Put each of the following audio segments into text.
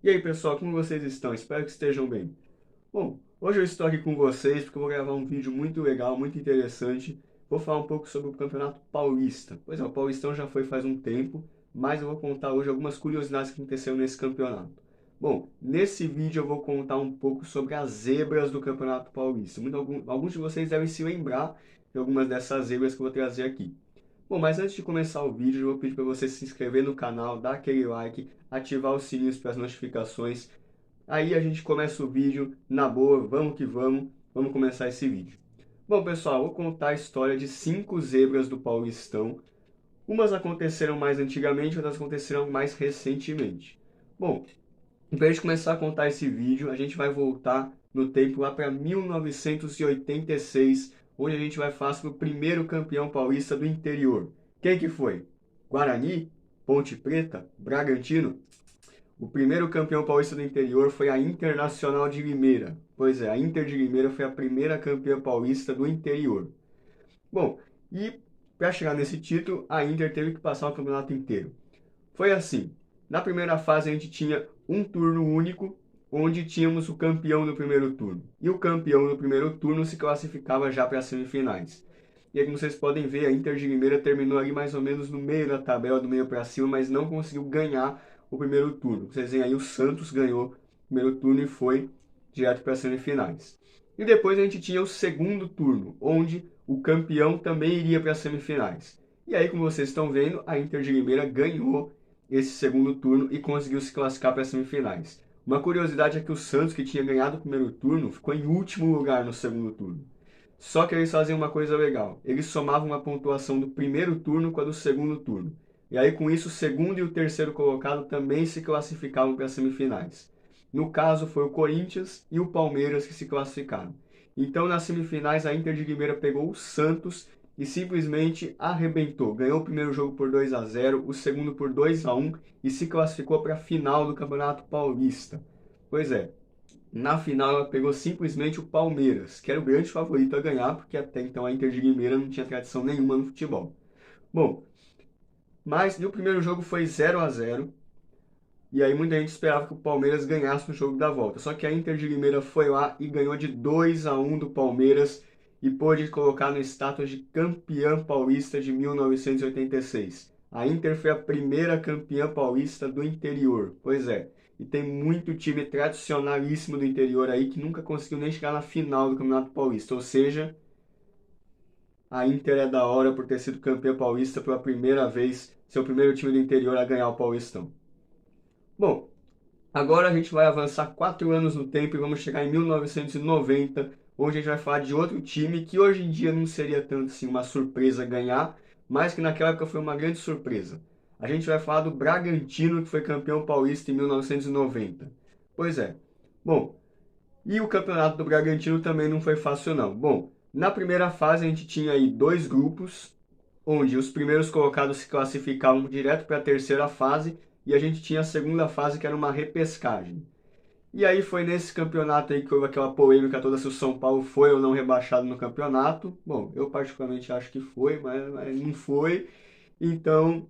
E aí pessoal, como vocês estão? Espero que estejam bem. Bom, hoje eu estou aqui com vocês porque eu vou gravar um vídeo muito legal, muito interessante. Vou falar um pouco sobre o Campeonato Paulista. Pois é, o Paulistão já foi faz um tempo, mas eu vou contar hoje algumas curiosidades que aconteceram nesse campeonato. Bom, nesse vídeo eu vou contar um pouco sobre as zebras do Campeonato Paulista. Alguns de vocês devem se lembrar de algumas dessas zebras que eu vou trazer aqui. Bom, mas antes de começar o vídeo, eu vou pedir para você se inscrever no canal, dar aquele like, ativar os sininhos para as notificações. Aí a gente começa o vídeo na boa, vamos que vamos começar esse vídeo. Bom, pessoal, vou contar a história de 5 zebras do Paulistão. Umas aconteceram mais antigamente, outras aconteceram mais recentemente. Bom, para a gente começar a contar esse vídeo, a gente vai voltar no tempo lá para 1986, onde a gente vai falar sobre o primeiro campeão paulista do interior. Quem que foi? Guarani? Ponte Preta? Bragantino? O primeiro campeão paulista do interior foi a Internacional de Limeira. Pois é, a Inter de Limeira foi a primeira campeã paulista do interior. Bom, e para chegar nesse título, a Inter teve que passar o campeonato inteiro. Foi assim, na primeira fase a gente tinha um turno único, onde tínhamos o campeão do primeiro turno. E o campeão do primeiro turno se classificava já para as semifinais. E aí, como vocês podem ver, a Inter de Limeira terminou ali mais ou menos no meio da tabela, do meio para cima, mas não conseguiu ganhar o primeiro turno. Vocês veem aí, o Santos ganhou o primeiro turno e foi direto para as semifinais. E depois a gente tinha o segundo turno, onde o campeão também iria para as semifinais. E aí, como vocês estão vendo, a Inter de Limeira ganhou esse segundo turno e conseguiu se classificar para as semifinais. Uma curiosidade é que o Santos, que tinha ganhado o primeiro turno, ficou em último lugar no segundo turno. Só que eles faziam uma coisa legal. Eles somavam a pontuação do primeiro turno com a do segundo turno. E aí, com isso, o segundo e o terceiro colocado também se classificavam para as semifinais. No caso, foi o Corinthians e o Palmeiras que se classificaram. Então, nas semifinais, a Inter de Limeira pegou o Santos e simplesmente arrebentou. Ganhou o primeiro jogo por 2-0, o segundo por 2-1 e se classificou para a final do Campeonato Paulista. Pois é, na final ela pegou simplesmente o Palmeiras, que era o grande favorito a ganhar, porque até então a Inter de Limeira não tinha tradição nenhuma no futebol. Bom, mas o primeiro jogo foi 0-0, e aí muita gente esperava que o Palmeiras ganhasse no jogo da volta. Só que a Inter de Limeira foi lá e ganhou de 2-1 do Palmeiras e pôde colocar no status de campeã paulista de 1986. A Inter foi a primeira campeã paulista do interior. Pois é, e tem muito time tradicionalíssimo do interior aí que nunca conseguiu nem chegar na final do Campeonato Paulista. Ou seja, a Inter é da hora por ter sido campeã paulista pela primeira vez, ser o primeiro time do interior a ganhar o Paulistão. Bom, agora a gente vai avançar 4 anos no tempo e vamos chegar em 1990, onde a gente vai falar de outro time que hoje em dia não seria tanto assim uma surpresa ganhar, mas que naquela época foi uma grande surpresa. A gente vai falar do Bragantino, que foi campeão paulista em 1990. Pois é. Bom, e o campeonato do Bragantino também não foi fácil não. Bom, na primeira fase a gente tinha aí 2 grupos, onde os primeiros colocados se classificavam direto para a terceira fase e a gente tinha a segunda fase que era uma repescagem. E aí foi nesse campeonato aí que houve aquela polêmica toda se o São Paulo foi ou não rebaixado no campeonato. Bom, eu particularmente acho que foi, mas não foi. Então,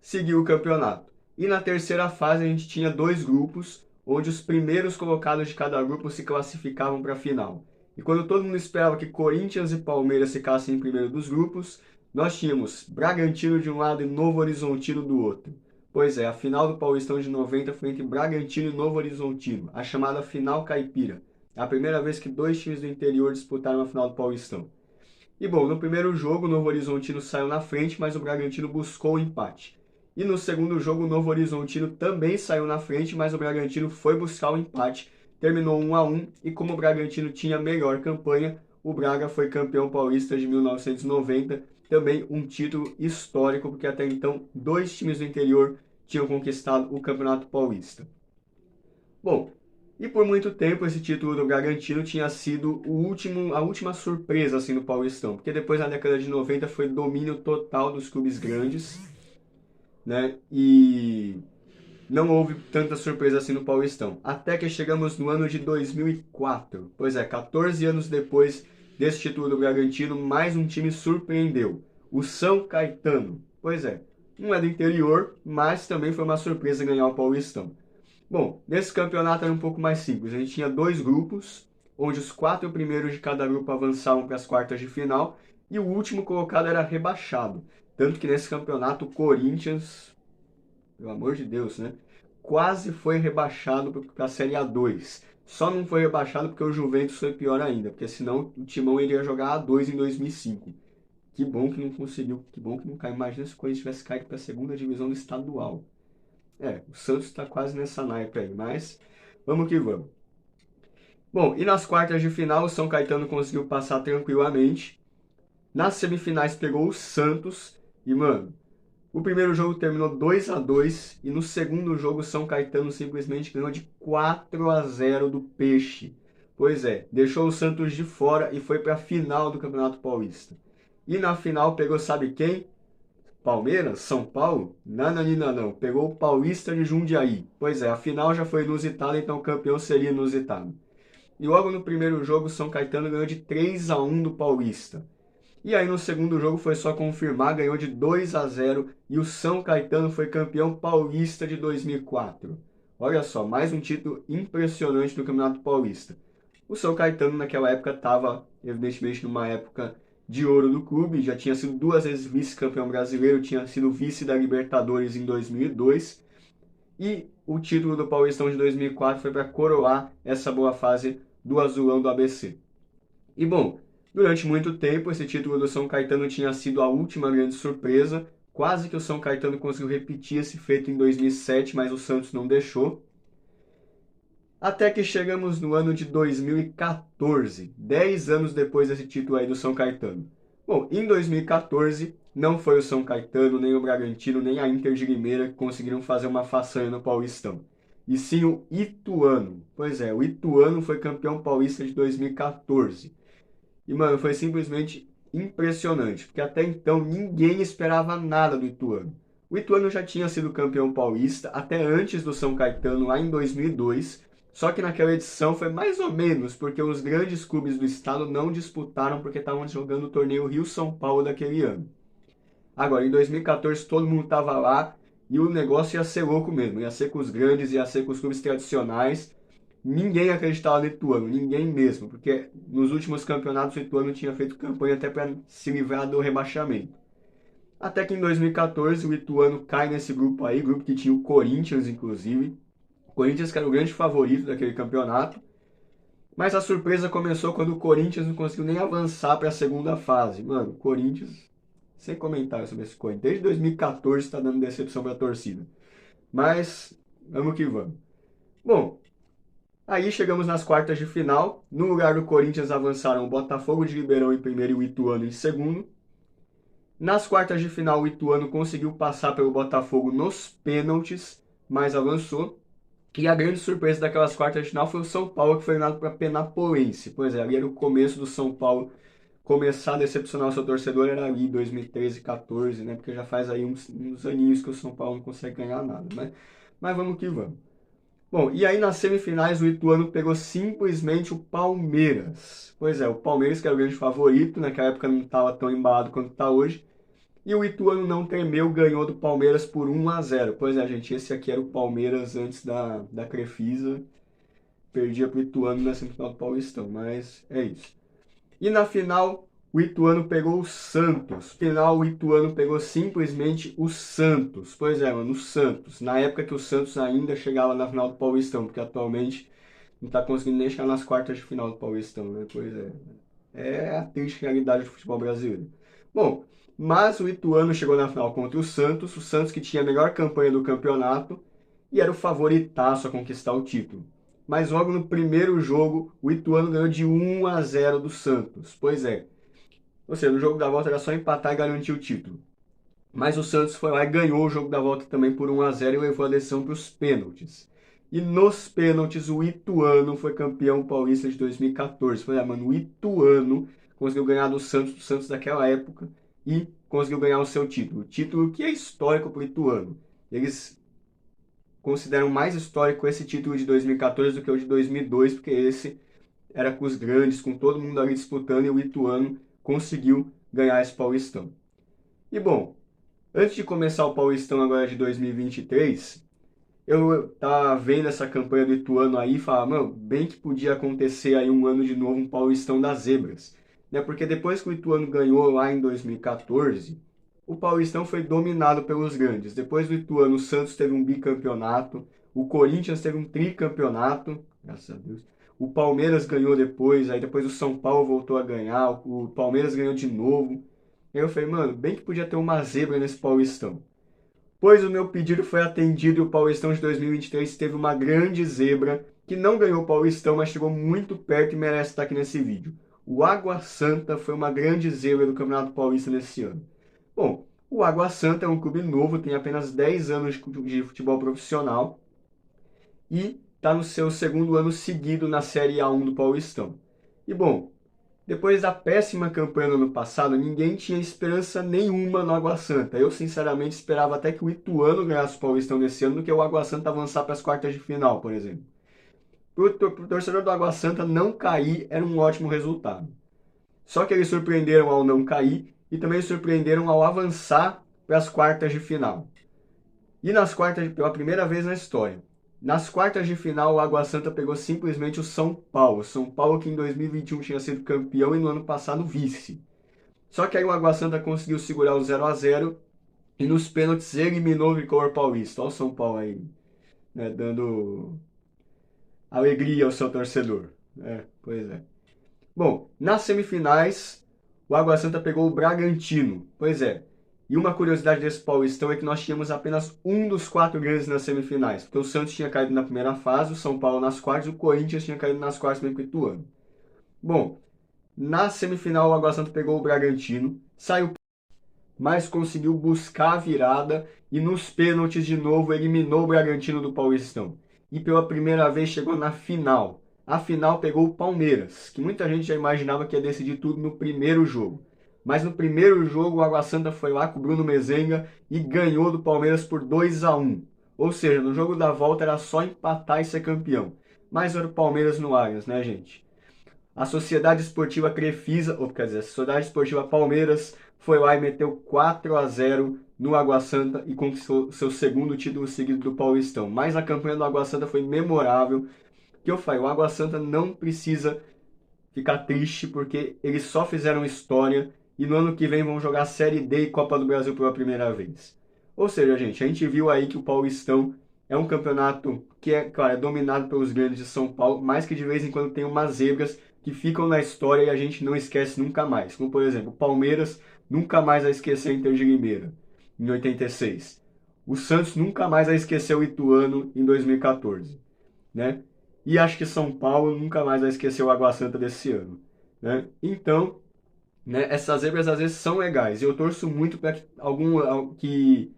seguiu o campeonato. E na terceira fase a gente tinha 2 grupos, onde os primeiros colocados de cada grupo se classificavam para a final. E quando todo mundo esperava que Corinthians e Palmeiras ficassem em primeiro dos grupos, nós tínhamos Bragantino de um lado e Novo Horizontino do outro. Pois é, a final do Paulistão de 90 foi entre Bragantino e Novo Horizontino, a chamada final caipira. É a primeira vez que 2 times do interior disputaram a final do Paulistão. E bom, no primeiro jogo o Novo Horizontino saiu na frente, mas o Bragantino buscou o empate. E no segundo jogo o Novo Horizontino também saiu na frente, mas o Bragantino foi buscar o empate. Terminou 1-1 e como o Bragantino tinha melhor campanha, o Braga foi campeão paulista de 1990, também um título histórico, porque até então 2 times do interior tinham conquistado o Campeonato Paulista. Bom, e por muito tempo esse título do Bragantino tinha sido a última surpresa assim no Paulistão, porque depois na década de 90 foi domínio total dos clubes grandes, né? E não houve tanta surpresa assim no Paulistão. Até que chegamos no ano de 2004. Pois é, 14 anos depois desse título do Bragantino, mais um time surpreendeu. O São Caetano. Pois é, não é do interior, mas também foi uma surpresa ganhar o Paulistão. Bom, nesse campeonato era um pouco mais simples. A gente tinha 2 grupos, onde os 4 primeiros de cada grupo avançavam para as quartas de final e o último colocado era rebaixado. Tanto que nesse campeonato o Corinthians, pelo amor de Deus, né? Quase foi rebaixado para a Série A2. Só não foi rebaixado porque o Juventus foi pior ainda, porque senão o Timão iria jogar A2 em 2005. Que bom que não conseguiu, que bom que não caiu. Imagina se o Corinthians tivesse caído para a segunda divisão do estadual. O Santos está quase nessa naipe aí, mas vamos que vamos. Bom, e nas quartas de final o São Caetano conseguiu passar tranquilamente. Nas semifinais pegou o Santos e, mano, o primeiro jogo terminou 2-2 e no segundo jogo o São Caetano simplesmente ganhou de 4-0 do Peixe. Pois é, deixou o Santos de fora e foi para a final do Campeonato Paulista. E na final pegou sabe quem? Palmeiras? São Paulo? Nananina não, pegou o Paulista de Jundiaí. Pois é, a final já foi inusitada, então o campeão seria inusitado. E logo no primeiro jogo o São Caetano ganhou de 3-1 do Paulista. E aí no segundo jogo foi só confirmar, ganhou de 2-0 e o São Caetano foi campeão paulista de 2004. Olha só, mais um título impressionante do Campeonato Paulista. O São Caetano naquela época estava, evidentemente, numa época de ouro do clube, já tinha sido 2 vezes vice-campeão brasileiro, tinha sido vice da Libertadores em 2002 e o título do Paulistão de 2004 foi para coroar essa boa fase do azulão do ABC. E bom, durante muito tempo, esse título do São Caetano tinha sido a última grande surpresa. Quase que o São Caetano conseguiu repetir esse feito em 2007, mas o Santos não deixou. Até que chegamos no ano de 2014, 10 anos depois desse título aí do São Caetano. Bom, em 2014, não foi o São Caetano, nem o Bragantino, nem a Inter de Limeira que conseguiram fazer uma façanha no Paulistão. E sim o Ituano. Pois é, o Ituano foi campeão paulista de 2014. E, mano, foi simplesmente impressionante, porque até então ninguém esperava nada do Ituano. O Ituano já tinha sido campeão paulista até antes do São Caetano, lá em 2002, só que naquela edição foi mais ou menos, porque os grandes clubes do estado não disputaram porque estavam jogando o torneio Rio-São Paulo daquele ano. Agora, em 2014, todo mundo estava lá e o negócio ia ser louco mesmo, ia ser com os grandes, ia ser com os clubes tradicionais. Ninguém acreditava no Ituano, ninguém mesmo, porque nos últimos campeonatos o Ituano tinha feito campanha até para se livrar do rebaixamento. Até que em 2014 o Ituano cai nesse grupo aí, grupo que tinha o Corinthians inclusive. O Corinthians que era o grande favorito daquele campeonato. Mas a surpresa começou quando o Corinthians não conseguiu nem avançar para a segunda fase. Mano, o Corinthians, sem comentário sobre esse Corinthians, desde 2014 está dando decepção para a torcida. Mas, vamos que vamos. Bom, aí chegamos nas quartas de final. No lugar do Corinthians avançaram o Botafogo de Ribeirão em primeiro e o Ituano em segundo. Nas quartas de final, o Ituano conseguiu passar pelo Botafogo nos pênaltis, mas avançou. E a grande surpresa daquelas quartas de final foi o São Paulo, que foi eliminado para a Penapolense. Pois é, ali era o começo do São Paulo começar a decepcionar o seu torcedor, era ali 2013, 14, né? Porque já faz aí uns aninhos que o São Paulo não consegue ganhar nada, né? Mas vamos que vamos. Bom, e aí nas semifinais o Ituano pegou simplesmente o Palmeiras. Pois é, o Palmeiras que era o grande favorito, naquela época não estava tão embalado quanto está hoje. E o Ituano não tremeu, ganhou do Palmeiras por 1-0. Pois é, gente, esse aqui era o Palmeiras antes da Crefisa. Perdia para o Ituano na semifinal do Paulistão, mas é isso. E na final, o Ituano pegou o Santos. Final, o Ituano pegou simplesmente o Santos. Pois é, mano, o Santos. Na época que o Santos ainda chegava na final do Paulistão, porque atualmente não está conseguindo nem chegar nas quartas de final do Paulistão, né? Pois é. É a triste realidade do futebol brasileiro. Bom, mas o Ituano chegou na final contra o Santos que tinha a melhor campanha do campeonato e era o favoritaço a conquistar o título. Mas logo no primeiro jogo, o Ituano ganhou de 1-0 do Santos. Pois é. Ou seja, no jogo da volta era só empatar e garantir o título. Mas o Santos foi lá e ganhou o jogo da volta também por 1-0 e levou a decisão para os pênaltis. E nos pênaltis, o Ituano foi campeão paulista de 2014. Foi, mano, o Ituano conseguiu ganhar do Santos daquela época e conseguiu ganhar o seu título. O título que é histórico para o Ituano. Eles consideram mais histórico esse título de 2014 do que o de 2002, porque esse era com os grandes, com todo mundo ali disputando, e o Ituano conseguiu ganhar esse Paulistão. E bom, antes de começar o Paulistão agora de 2023, eu tava vendo essa campanha do Ituano aí e falava, mano, bem que podia acontecer aí um ano de novo um Paulistão das Zebras, né? Porque depois que o Ituano ganhou lá em 2014, o Paulistão foi dominado pelos grandes. Depois do Ituano, o Santos teve um bicampeonato, o Corinthians teve um tricampeonato, graças a Deus. O Palmeiras ganhou depois, aí depois o São Paulo voltou a ganhar, o Palmeiras ganhou de novo. Aí eu falei, mano, bem que podia ter uma zebra nesse Paulistão. Pois o meu pedido foi atendido e o Paulistão de 2023 teve uma grande zebra que não ganhou o Paulistão, mas chegou muito perto e merece estar aqui nesse vídeo. O Água Santa foi uma grande zebra do Campeonato Paulista nesse ano. Bom, o Água Santa é um clube novo, tem apenas 10 anos de futebol profissional e está no seu segundo ano seguido na Série A1 do Paulistão. E bom, depois da péssima campanha no ano passado, ninguém tinha esperança nenhuma no Água Santa. Eu, sinceramente, esperava até que o Ituano ganhasse o Paulistão nesse ano do que o Água Santa avançar para as quartas de final, por exemplo. Para o torcedor do Água Santa, não cair era um ótimo resultado. Só que eles surpreenderam ao não cair e também surpreenderam ao avançar para as quartas de final. E nas quartas, pela primeira vez na história, nas quartas de final, o Água Santa pegou simplesmente o São Paulo. São Paulo que em 2021 tinha sido campeão e no ano passado vice. Só que aí o Água Santa conseguiu segurar o 0-0 e nos pênaltis eliminou o Tricolor Paulista. Olha o São Paulo aí, né, dando alegria ao seu torcedor. Pois é. Bom, nas semifinais, o Água Santa pegou o Bragantino. Pois é. E uma curiosidade desse Paulistão é que nós tínhamos apenas um dos 4 grandes nas semifinais. Porque o Santos tinha caído na primeira fase, o São Paulo nas quartas e o Corinthians tinha caído nas quartas mesmo que o Ituano. Bom, na semifinal o Água Santa pegou o Bragantino, saiu, mas conseguiu buscar a virada e nos pênaltis de novo eliminou o Bragantino do Paulistão. E pela primeira vez chegou na final. A final pegou o Palmeiras, que muita gente já imaginava que ia decidir tudo no primeiro jogo. Mas no primeiro jogo o Água Santa foi lá com o Bruno Mezenga e ganhou do Palmeiras por 2-1. Ou seja, no jogo da volta era só empatar e ser campeão. Mas era o Palmeiras no Allianz, né, gente? A Sociedade Esportiva Crefisa, ou quer dizer, a Sociedade Esportiva Palmeiras foi lá e meteu 4-0 no Água Santa e conquistou seu segundo título seguido do Paulistão. Mas a campanha do Água Santa foi memorável. Que eu falei, o Água Santa não precisa ficar triste porque eles só fizeram história e no ano que vem vão jogar Série D e Copa do Brasil pela primeira vez. Ou seja, gente, a gente viu aí que o Paulistão é um campeonato que é, claro, é dominado pelos grandes de São Paulo, mas que de vez em quando tem umas zebras que ficam na história e a gente não esquece nunca mais. Como, por exemplo, o Palmeiras nunca mais vai esquecer a Inter de Limeira, em 86. O Santos nunca mais vai esquecer o Ituano, em 2014, né? E acho que São Paulo nunca mais vai esquecer o Água Santa desse ano, né? Então, né, essas zebras às vezes são legais. Eu torço muito para que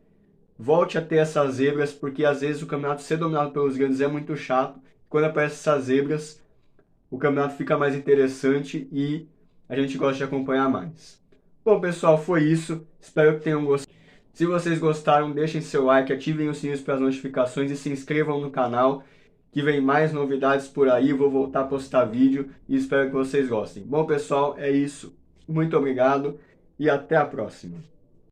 volte a ter essas zebras, porque às vezes o campeonato ser dominado pelos grandes é muito chato. Quando aparecem essas zebras, o campeonato fica mais interessante e a gente gosta de acompanhar mais. Bom, pessoal, foi isso. Espero que tenham gostado. Se vocês gostaram, deixem seu like, ativem os sininhos para as notificações e se inscrevam no canal, que vem mais novidades por aí. Vou voltar a postar vídeo e espero que vocês gostem. Bom, pessoal, é isso. Muito obrigado e até a próxima.